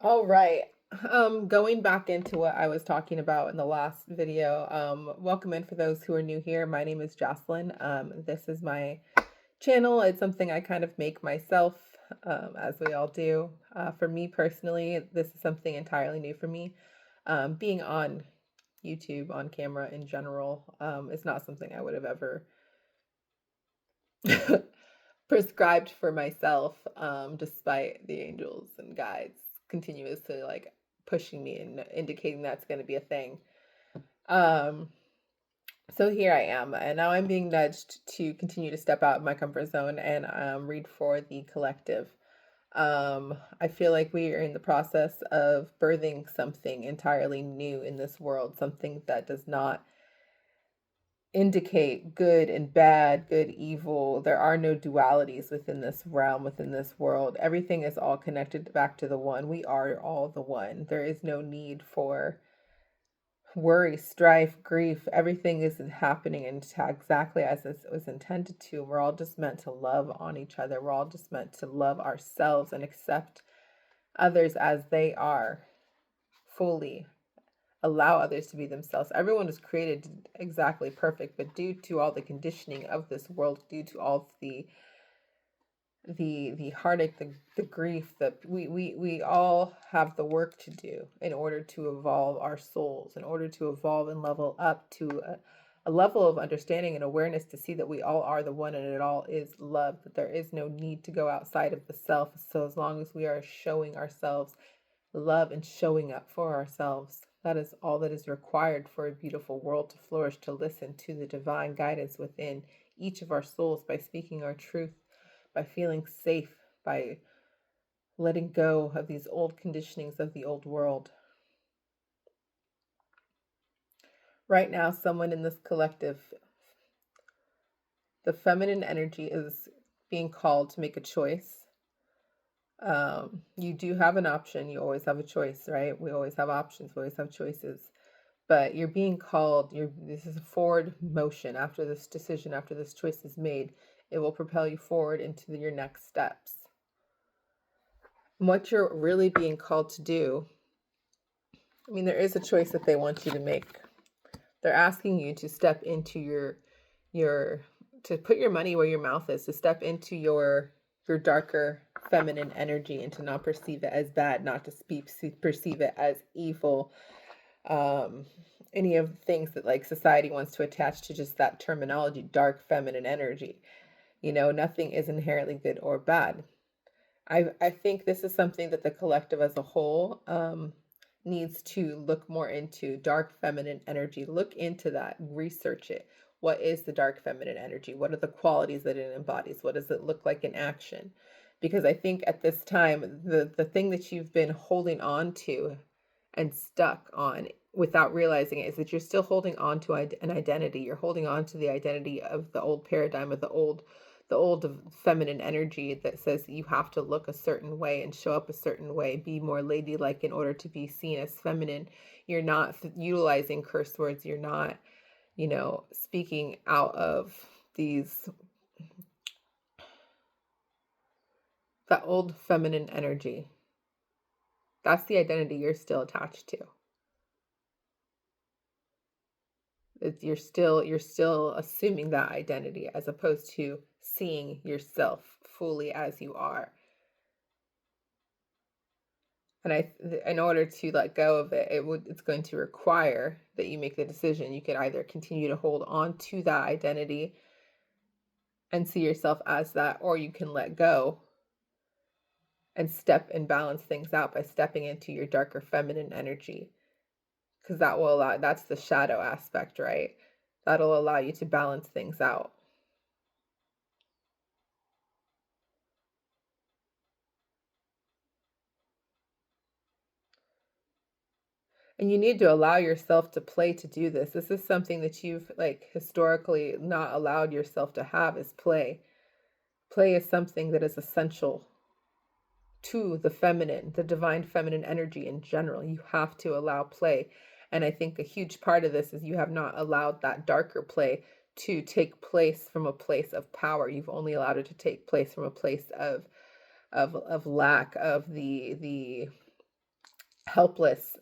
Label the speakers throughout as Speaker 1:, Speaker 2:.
Speaker 1: All right. Going back into what I was talking about in the last video. Welcome in for those who are new here. My name is Jocelyn. This is my channel. It's something I kind of make myself, as we all do. For me personally, this is something entirely new for me. Being on YouTube, on camera in general, is not something I would have ever prescribed for myself, despite the angels and guides continuously like pushing me and indicating that's going to be a thing. Um, so here I am, and now I'm being nudged to continue to step out of my comfort zone and read for the collective. I feel like we are in the process of birthing something entirely new in this world, something that does not indicate good and bad, good, evil. There are no dualities within this realm, within this world. Everything is all connected back to the one. We are all the one. There is no need for worry, strife, grief. Everything is happening exactly as it was intended to. We're all just meant to love on each other. We're all just meant to love ourselves and accept others as they are fully, allow others to be themselves. Everyone is created exactly perfect, but due to all the conditioning of this world, due to all the heartache, the grief, that we all have the work to do in order to evolve our souls, in order to evolve and level up to a level of understanding and awareness to see that we all are the one and it all is love, that there is no need to go outside of the self. So as long as we are showing ourselves love and showing up for ourselves, that is all that is required for a beautiful world to flourish, to listen to the divine guidance within each of our souls by speaking our truth, by feeling safe, by letting go of these old conditionings of the old world. Right now, someone in this collective, the feminine energy is being called to make a choice. You do have an option. You always have a choice, right? We always have options. We always have choices. But you're being called, this is a forward motion. After this decision, after this choice is made, it will propel you forward into your next steps. And what you're really being called to do, I mean, there is a choice that they want you to make. They're asking you to step into your to put your money where your mouth is, to step into your darker feminine energy and to not perceive it as bad, not to perceive it as evil. um any of the things that like society wants to attach to just that terminology, dark feminine energy. Nothing is inherently good or bad. I think this is something that the collective as a whole needs to look more into. Dark feminine energy, look into that, research it. What is the dark feminine energy? What are the qualities that it embodies? What does it look like in action? Because I think at this time, the thing that you've been holding on to and stuck on without realizing it is that you're still holding on to an identity. You're holding on to the identity of the old paradigm, of the old feminine energy that says you have to look a certain way and show up a certain way, be more ladylike in order to be seen as feminine. You're not utilizing curse words. You're not, speaking out of these that old feminine energy. That's the identity you're still attached to. You're still assuming that identity as opposed to seeing yourself fully as you are. And in order to let go of it, it's going to require that you make the decision. You can either continue to hold on to that identity and see yourself as that, or you can let go and step and balance things out by stepping into your darker feminine energy, because that's the shadow aspect, right? That'll allow you to balance things out. And you need to allow yourself to play to do this. This is something that you've like historically not allowed yourself to have, is play. Play is something that is essential to the feminine, the divine feminine energy in general. You have to allow play. And I think a huge part of this is you have not allowed that darker play to take place from a place of power. You've only allowed it to take place from a place of lack, of the helpless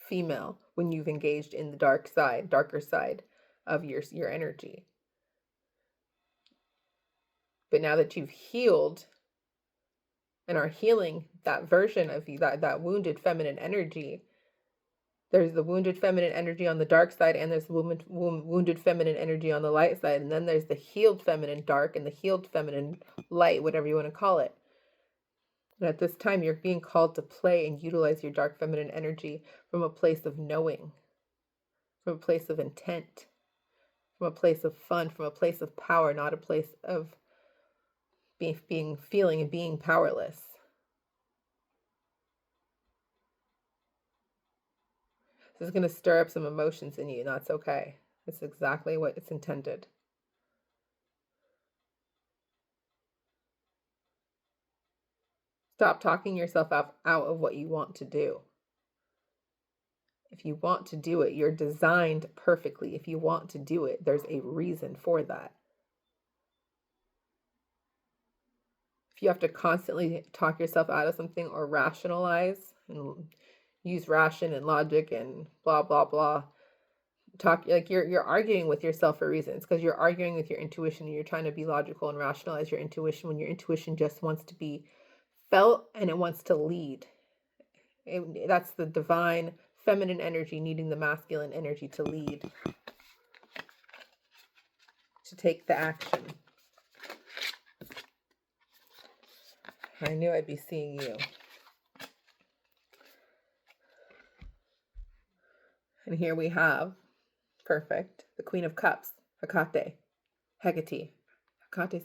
Speaker 1: female when you've engaged in the darker side of your energy. But now that you've healed and are healing that version of you, that wounded feminine energy, there's the wounded feminine energy on the dark side, and there's the wounded feminine energy on the light side, and then there's the healed feminine dark and the healed feminine light, whatever you want to call it. And at this time, you're being called to play and utilize your dark feminine energy from a place of knowing, from a place of intent, from a place of fun, from a place of power, not a place of feeling and being powerless. This is going to stir up some emotions in you, and that's okay. It's exactly what it's intended. Stop talking yourself out of what you want to do. If you want to do it, you're designed perfectly. If you want to do it, there's a reason for that. If you have to constantly talk yourself out of something or rationalize and use ration and logic and blah, blah, blah, talk like you're arguing with yourself for reasons, because you're arguing with your intuition and you're trying to be logical and rationalize your intuition when your intuition just wants to be felt and it wants to lead. That's the divine feminine energy needing the masculine energy to lead, to take the action. I knew I'd be seeing you. And here we have, perfect, the Queen of Cups, Hecate. Hecate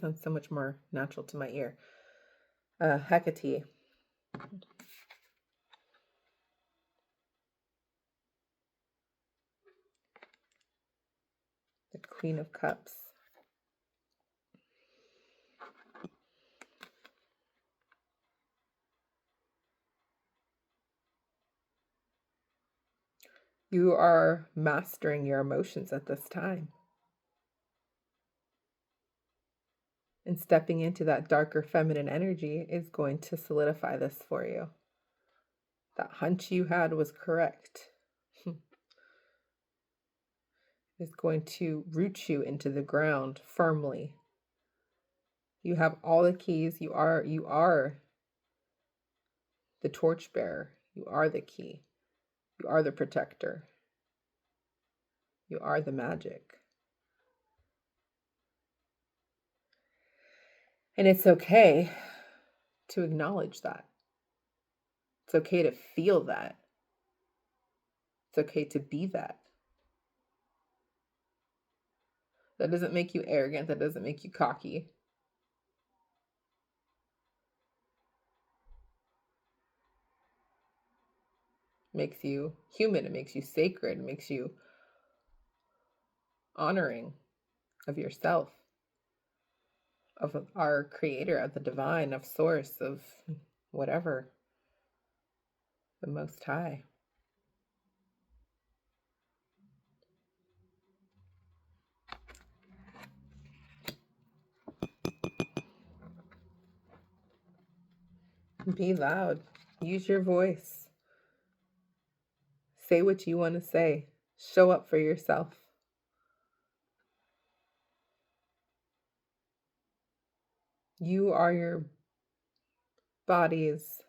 Speaker 1: sounds so much more natural to my ear. Hecate. The Queen of Cups. You are mastering your emotions at this time. And stepping into that darker feminine energy is going to solidify this for you. That hunch you had was correct. It's going to root you into the ground firmly. You have all the keys. You are the torchbearer. You are the key. You are the protector. You are the magic. And it's okay to acknowledge that. It's okay to feel that. It's okay to be that. That doesn't make you arrogant. That doesn't make you cocky. It makes you human. It makes you sacred. It makes you honoring of yourself, of our creator, of the divine, of source, of whatever, the Most High. Be loud. Use your voice. Say what you want to say. Show up for yourself. You are your body's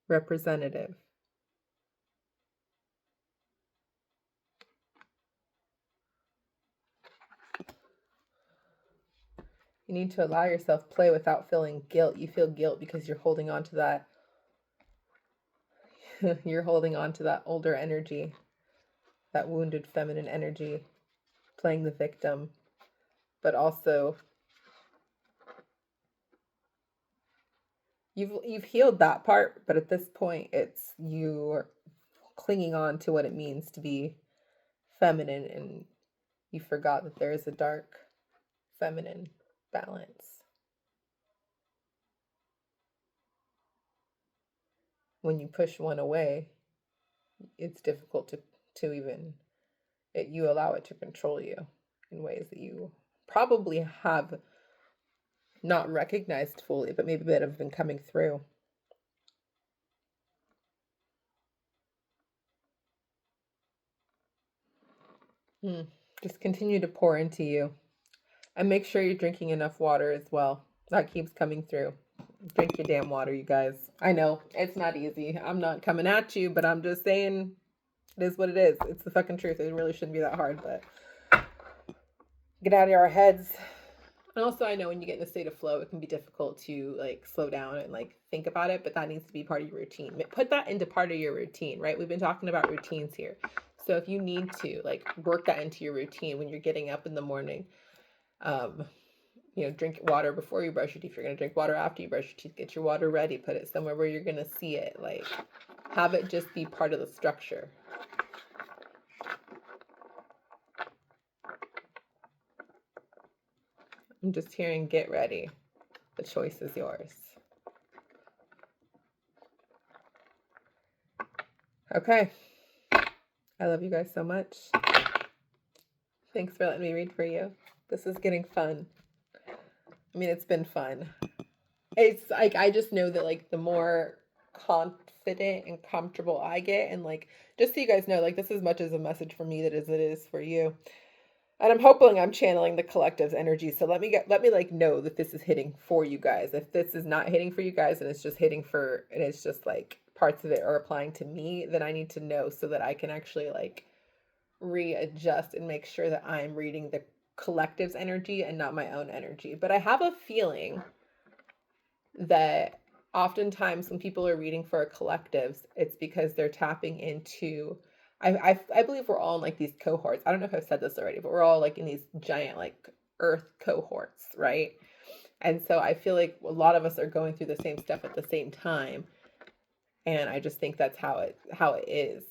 Speaker 1: representative. You need to allow yourself play without feeling guilt. You feel guilt because you're holding on to that. You're holding on to that older energy, that wounded feminine energy, playing the victim, but also you've healed that part, but at this point it's you clinging on to what it means to be feminine, and you forgot that there is a dark feminine balance. When you push one away, it's difficult to even you allow it to control you in ways that you probably have not recognized fully, but maybe that have been coming through. Mm. Just continue to pour into you. And make sure you're drinking enough water as well. That keeps coming through. Drink your damn water, you guys. I know it's not easy. I'm not coming at you, but I'm just saying it is what it is. It's the fucking truth. It really shouldn't be that hard, but get out of our heads. And also, I know when you get in a state of flow, it can be difficult to like slow down and like think about it, but that needs to be part of your routine. Put that into part of your routine, right? We've been talking about routines here. So if you need to like work that into your routine when you're getting up in the morning, um, drink water before you brush your teeth. If you're going to drink water after you brush your teeth, get your water ready, put it somewhere where you're going to see it. Like, have it just be part of the structure. I'm just hearing get ready. The choice is yours. Okay. I love you guys so much. Thanks for letting me read for you. This is getting fun. I mean, it's been fun. It's like, I just know that, like, the more confident and comfortable I get, and, like, just so you guys know, like, this is as much as a message for me that as it is for you. And I'm hoping I'm channeling the collective's energy. So let me like know that this is hitting for you guys. If this is not hitting for you guys and it's just hitting for, and it's just like parts of it are applying to me, then I need to know so that I can actually like readjust and make sure that I'm reading the collective's energy and not my own energy. But I have a feeling that oftentimes when people are reading for collectives, it's because they're tapping into, I believe we're all in like these cohorts. I don't know if I've said this already, but we're all like in these giant like earth cohorts, right? And so I feel like a lot of us are going through the same stuff at the same time. And I just think that's how it is.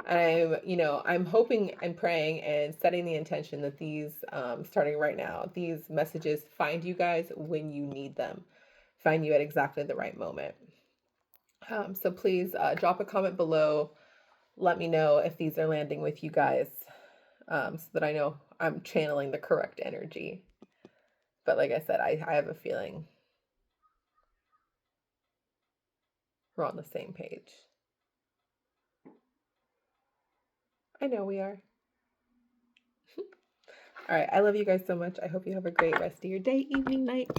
Speaker 1: I'm hoping and praying and setting the intention that these, starting right now, these messages find you guys when you need them, find you at exactly the right moment. So please drop a comment below. Let me know if these are landing with you guys, so that I know I'm channeling the correct energy. But like I said, I have a feeling we're on the same page. I know we are. All right. I love you guys so much. I hope you have a great rest of your day, evening, night,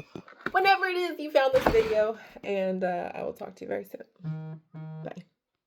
Speaker 1: whenever it is you found this video. And I will talk to you very soon.